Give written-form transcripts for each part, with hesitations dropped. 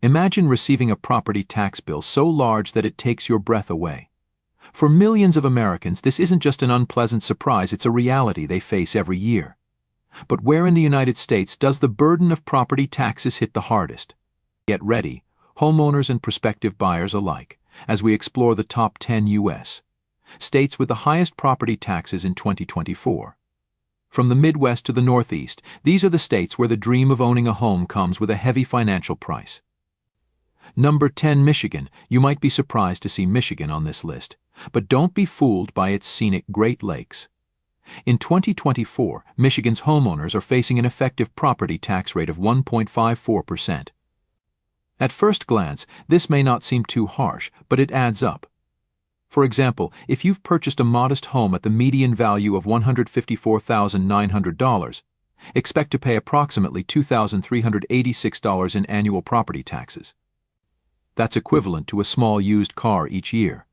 Imagine receiving a property tax bill so large that it takes your breath away. For millions of Americans, this isn't just an unpleasant surprise, it's a reality they face every year. But where in the United States does the burden of property taxes hit the hardest? Get ready, homeowners and prospective buyers alike, as we explore the top 10 U.S. states with the highest property taxes in 2024. From the Midwest to the Northeast, these are the states where the dream of owning a home comes with a heavy financial price. Number 10, Michigan. You might be surprised to see Michigan on this list, but don't be fooled by its scenic Great Lakes. In 2024, Michigan's homeowners are facing an effective property tax rate of 1.54%. At first glance, this may not seem too harsh, but it adds up. For example, if you've purchased a modest home at the median value of $154,900, expect to pay approximately $2,386 in annual property taxes. That's equivalent to a small used car each year.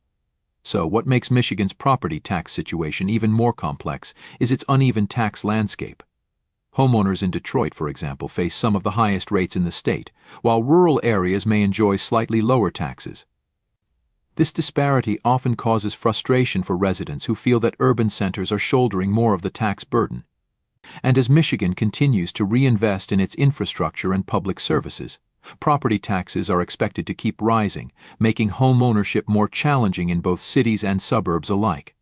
So what makes Michigan's property tax situation even more complex is its uneven tax landscape. Homeowners in Detroit, for example, face some of the highest rates in the state, while rural areas may enjoy slightly lower taxes. This disparity often causes frustration for residents who feel that urban centers are shouldering more of the tax burden. And as Michigan continues to reinvest in its infrastructure and public services, property taxes are expected to keep rising, making home ownership more challenging in both cities and suburbs alike.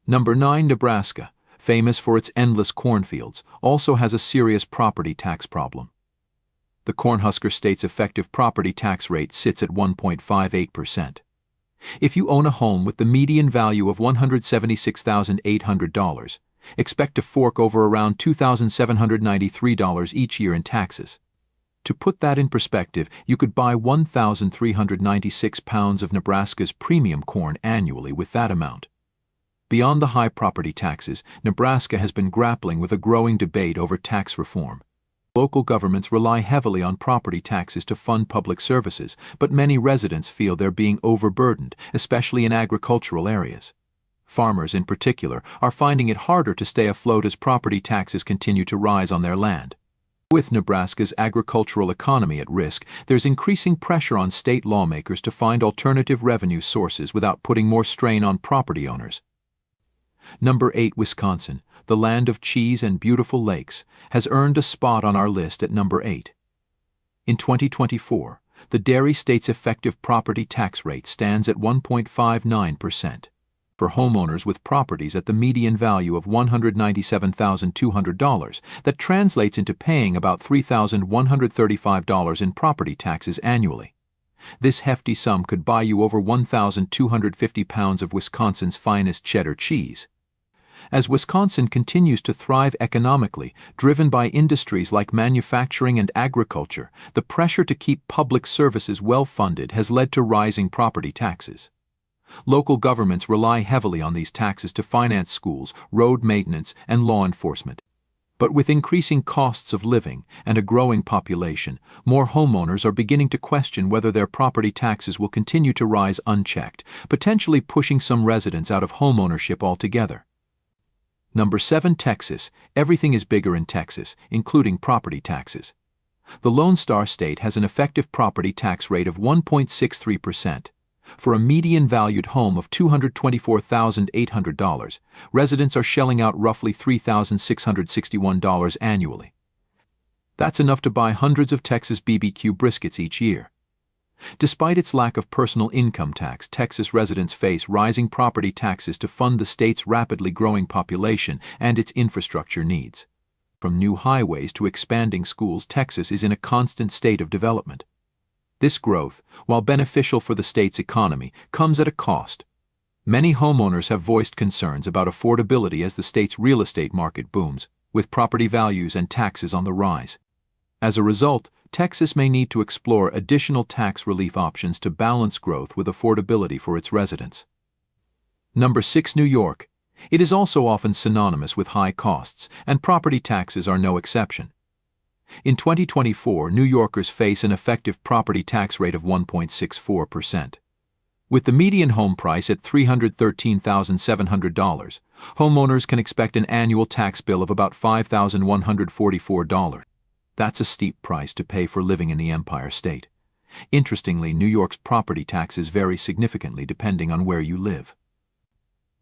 Number 9, Nebraska, famous for its endless cornfields, also has a serious property tax problem. The Cornhusker state's effective property tax rate sits at 1.58%. If you own a home with the median value of $176,800, expect to fork over around $2,793 each year in taxes. To put that in perspective, you could buy 1,396 pounds of Nebraska's premium corn annually with that amount. Beyond the high property taxes, Nebraska has been grappling with a growing debate over tax reform. Local governments rely heavily on property taxes to fund public services, but many residents feel they're being overburdened, especially in agricultural areas. Farmers, in particular, are finding it harder to stay afloat as property taxes continue to rise on their land. With Nebraska's agricultural economy at risk, there's increasing pressure on state lawmakers to find alternative revenue sources without putting more strain on property owners. Number 8, Wisconsin, the land of cheese and beautiful lakes, has earned a spot on our list at number 8. In 2024, the dairy state's effective property tax rate stands at 1.59%. For homeowners with properties at the median value of $197,200, that translates into paying about $3,135 in property taxes annually. This hefty sum could buy you over 1,250 pounds of Wisconsin's finest cheddar cheese. As Wisconsin continues to thrive economically, driven by industries like manufacturing and agriculture, the pressure to keep public services well-funded has led to rising property taxes. Local governments rely heavily on these taxes to finance schools, road maintenance, and law enforcement. But with increasing costs of living and a growing population, more homeowners are beginning to question whether their property taxes will continue to rise unchecked, potentially pushing some residents out of homeownership altogether. Number 7, Texas. Everything is bigger in Texas, including property taxes. The Lone Star State has an effective property tax rate of 1.63%. For a median valued home of $224,800, residents are shelling out roughly $3,661 annually. That's enough to buy hundreds of Texas BBQ briskets each year. Despite its lack of personal income tax, Texas residents face rising property taxes to fund the state's rapidly growing population and its infrastructure needs. From new highways to expanding schools, Texas is in a constant state of development. This growth, while beneficial for the state's economy, comes at a cost. Many homeowners have voiced concerns about affordability as the state's real estate market booms, with property values and taxes on the rise. As a result, Texas may need to explore additional tax relief options to balance growth with affordability for its residents. Number 6, New York. It is also often synonymous with high costs, and property taxes are no exception. In 2024, New Yorkers face an effective property tax rate of 1.64%. With the median home price at $313,700, homeowners can expect an annual tax bill of about $5,144. That's a steep price to pay for living in the Empire State, Interestingly, New York's property taxes vary significantly depending on where you live.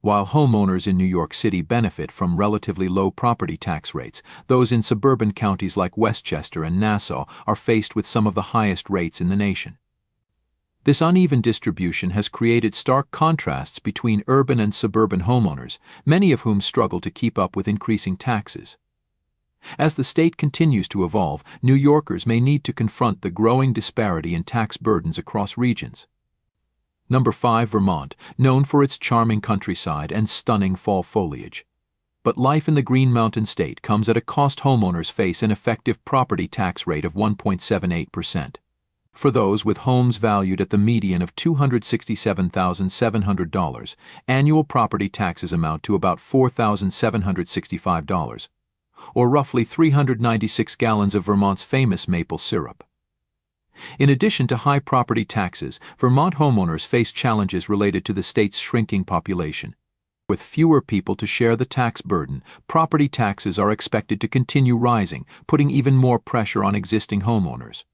While homeowners in New York City benefit from relatively low property tax rates, those in suburban counties like Westchester and Nassau are faced with some of the highest rates in the nation. This uneven distribution has created stark contrasts between urban and suburban homeowners, many of whom struggle to keep up with increasing taxes. As the state continues to evolve, New Yorkers may need to confront the growing disparity in tax burdens across regions. Number 5. Vermont, known for its charming countryside and stunning fall foliage. But life in the Green Mountain State comes at a cost. Homeowners face an effective property tax rate of 1.78%. For those with homes valued at the median of $267,700, annual property taxes amount to about $4,765, or roughly 396 gallons of Vermont's famous maple syrup. In addition to high property taxes, Vermont homeowners face challenges related to the state's shrinking population. With fewer people to share the tax burden, property taxes are expected to continue rising, putting even more pressure on existing homeowners.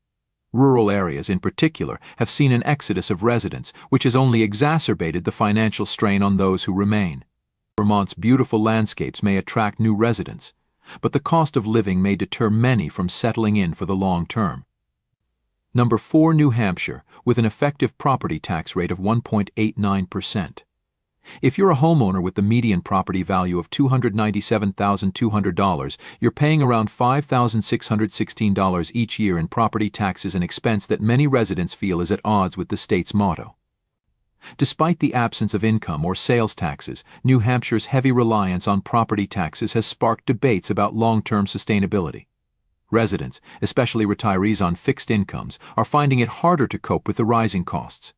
Rural areas, in particular, have seen an exodus of residents, which has only exacerbated the financial strain on those who remain. Vermont's beautiful landscapes may attract new residents, but the cost of living may deter many from settling in for the long term. Number 4. New Hampshire, with an effective property tax rate of 1.89%. If you're a homeowner with the median property value of $297,200, you're paying around $5,616 each year in property taxes, an expense that many residents feel is at odds with the state's motto. Despite the absence of income or sales taxes, New Hampshire's heavy reliance on property taxes has sparked debates about long-term sustainability. Residents, especially retirees on fixed incomes, are finding it harder to cope with the rising costs.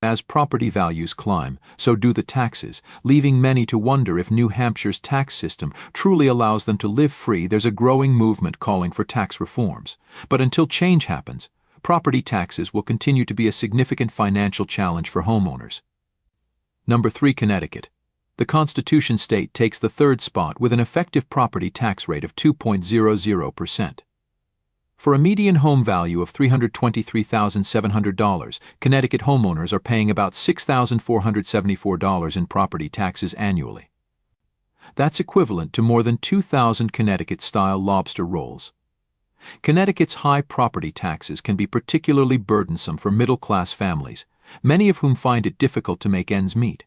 As property values climb, so do the taxes, leaving many to wonder if New Hampshire's tax system truly allows them to live free. There's a growing movement calling for tax reforms. But until change happens, property taxes will continue to be a significant financial challenge for homeowners. Number 3. Connecticut. The Constitution state takes the third spot with an effective property tax rate of 2.00%. For a median home value of $323,700, Connecticut homeowners are paying about $6,474 in property taxes annually. That's equivalent to more than 2,000 Connecticut-style lobster rolls. Connecticut's high property taxes can be particularly burdensome for middle-class families, many of whom find it difficult to make ends meet.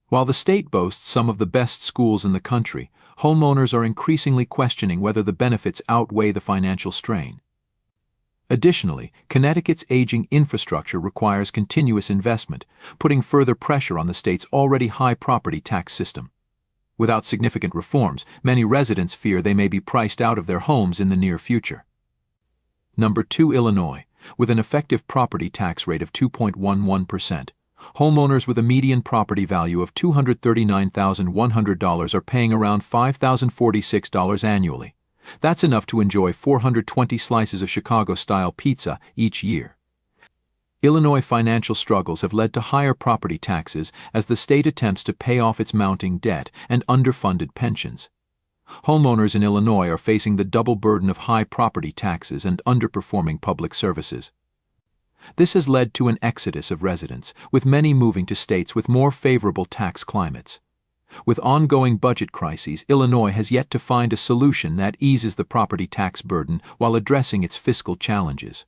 While the state boasts some of the best schools in the country, homeowners are increasingly questioning whether the benefits outweigh the financial strain. Additionally, Connecticut's aging infrastructure requires continuous investment, putting further pressure on the state's already high property tax system. Without significant reforms, many residents fear they may be priced out of their homes in the near future. Number 2. Illinois, with an effective property tax rate of 2.11%. Homeowners with a median property value of $239,100 are paying around $5,046 annually. That's enough to enjoy 420 slices of Chicago-style pizza each year. Illinois' financial struggles have led to higher property taxes as the state attempts to pay off its mounting debt and underfunded pensions. Homeowners in Illinois are facing the double burden of high property taxes and underperforming public services. This has led to an exodus of residents, with many moving to states with more favorable tax climates. With ongoing budget crises, Illinois has yet to find a solution that eases the property tax burden while addressing its fiscal challenges.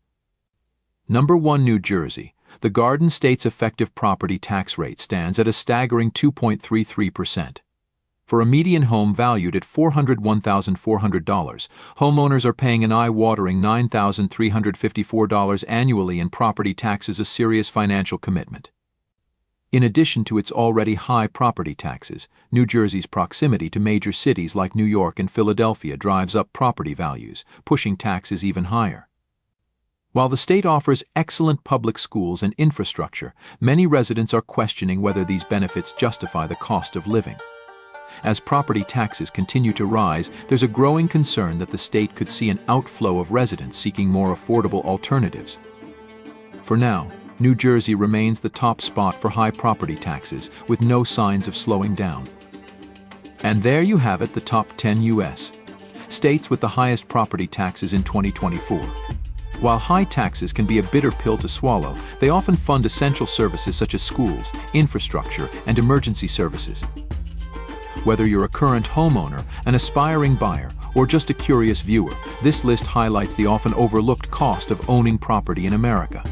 Number 1. New Jersey. The Garden State's effective property tax rate stands at a staggering 2.33%. For a median home valued at $401,400, homeowners are paying an eye-watering $9,354 annually in property taxes, a serious financial commitment. In addition to its already high property taxes, New Jersey's proximity to major cities like New York and Philadelphia drives up property values, pushing taxes even higher. While the state offers excellent public schools and infrastructure, many residents are questioning whether these benefits justify the cost of living. As property taxes continue to rise, there's a growing concern that the state could see an outflow of residents seeking more affordable alternatives. For now, New Jersey remains the top spot for high property taxes, with no signs of slowing down. And there you have it, the top 10 U.S. states with the highest property taxes in 2024. While high taxes can be a bitter pill to swallow, they often fund essential services such as schools, infrastructure, and emergency services. Whether you're a current homeowner, an aspiring buyer, or just a curious viewer, this list highlights the often overlooked cost of owning property in America.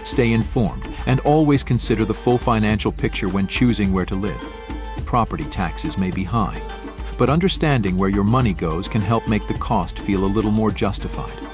Stay informed and always consider the full financial picture when choosing where to live. Property taxes may be high, but understanding where your money goes can help make the cost feel a little more justified.